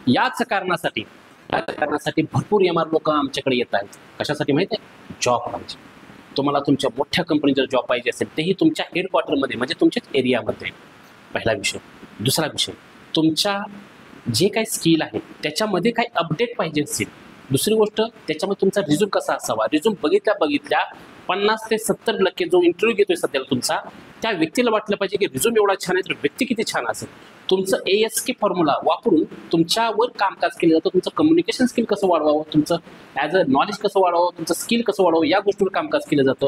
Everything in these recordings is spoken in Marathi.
याच कारणासाठी भरपूर एमआर लोक आमच्याकडे येत आहेत. कशासाठी माहिती आहे? जॉब पाहिजे. तुम्हाला तुमच्या मोठ्या कंपनीत जर जॉब पाहिजे असेल तेही तुमच्या हेडक्वार्टरमध्ये म्हणजे तुमच्याच एरियामध्ये. पहिला विषय. दुसरा विषय, तुमच्या जे काही स्किल आहे त्याच्यामध्ये काही अपडेट पाहिजे असेल. दुसरी गोष्ट, त्याच्यामध्ये तुमचा रिझ्यूम कसा असावा. रिझ्यूम बघितल्या 50 ते 70% जो इंटरव्ह्यू घेतोय सध्याला तुमचा, त्या व्यक्तीला वाटलं पाहिजे की रिझ्यूम एवढा छान आहे तर व्यक्ती किती छान असेल. तुमचं ASK फॉर्म्युला वापरून तुमच्यावर कामकाज केलं जातं. तुमचं कम्युनिकेशन स्किल कसं वाढवावं, तुमचं ॲज अ नॉलेज कसं वाढवावं, तुमचं स्किल कसं वाढवावं, या गोष्टीवर कामकाज केलं जातं.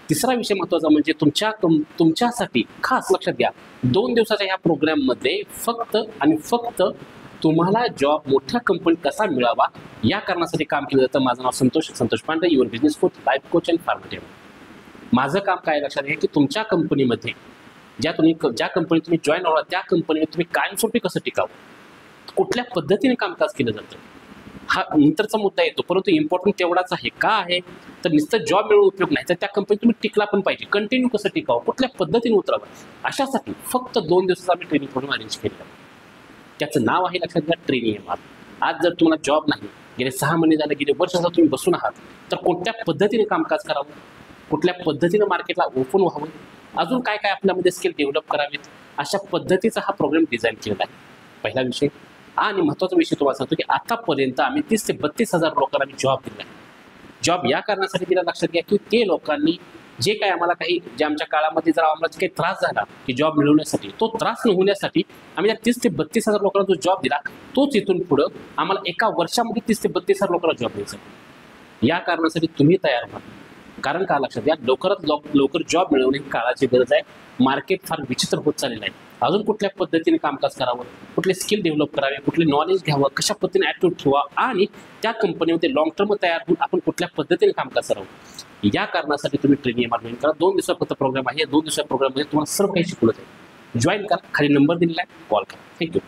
तिसरा विषय महत्त्वाचा म्हणजे तुमच्यासाठी खास लक्षात घ्या, 2 दिवसाच्या ह्या प्रोग्राममध्ये फक्त आणि फक्त तुम्हाला जॉब मोठ्या कंपनीत कसा मिळावा या कारणासाठी काम केलं जातं. माझं नाव Santosh Pandey, your business coach, life coach and formative. माझं काम काय लक्षात घ्या की तुमच्या कंपनीमध्ये ज्या कंपनीत तुम्ही जॉईन व्हाल त्या कंपनीमध्ये तुम्ही कायमस्वरूपी कसं टिकावं, कुठल्या पद्धतीने कामकाज केलं जातं, हा नंतरचा मुद्दा येतो. परंतु इम्पॉर्टंट तेवढाच आहे. का आहे तर नुसतं जॉब मिळून उपयोग नाही, तर त्या कंपनीत तुम्ही टिकला पण पाहिजे. कंटिन्यू कसं टिकावं, कुठल्या पद्धतीने उतरावं, अशासाठी फक्त 2 दिवसाचा आम्ही ट्रेनिंग प्रोग्राम अरेंज केलेला. त्याचं नाव आहे लक्षात घ्या, ट्रेनिंग एमआर. आज जर तुम्हाला जॉब नाही, गेले 6 महिने झाले, गेले वर्ष झालं तुम्ही बसून आहात, तर कोणत्या पद्धतीने कामकाज करावं, कुठल्या पद्धतीने मार्केटला ओपन व्हावं, अजून काय काय आपल्यामध्ये स्किल डेव्हलप करावेत, अशा पद्धतीचा हा प्रोग्राम डिझाईन केलेला आहे. पहिला विषय. आणि महत्त्वाचा विषय तुम्हाला सांगतो की आतापर्यंत आम्ही 30 ते 32 हजार लोकांना आम्ही जॉब दिला आहे. जॉब या कारणासाठी दिला लक्षात घ्या की ते लोकांनी जे काही आम्हाला जे आमच्या काळामध्ये जर आम्हाला काही त्रास झाला की जॉब मिळवण्यासाठी, तो त्रास न होण्यासाठी आम्ही या 30 ते 32 हजार लोकांना जो जॉब दिला, तोच इथून पुढं आम्हाला एका वर्षामध्ये 30 ते 32 हजार लोकांना जॉब द्यायचा. या कारणासाठी तुम्ही तयार व्हा. कारण का लक्षात घ्या, लवकरात लवकर जॉब मिळवणे ही काळाची गरज आहे. मार्केट फार विचित्र होत चाललेलं आहे. अजून कुठल्या पद्धतीने कामकाज करावं, कुठले स्किल डेव्हलप करावे, कुठले नॉलेज घ्यावं, कशा पद्धतीने ॲक्टिव्ह ठेवा आणि त्या कंपनीमध्ये लॉंग टर्म तयार होऊन आपण कुठल्या पद्धतीने कामकाज करावं, या कारणासाठी तुम्ही ट्रेनिंग एमआर जॉईन करा. 2 दिवसा फक्त प्रोग्राम आहे. 2 दिवसा प्रोग्राममध्ये तुम्हाला सर्व काही शिकवलं जाईल. जॉईन करा. खाली नंबर दिलेला आहे, कॉल करा. थँक्यू.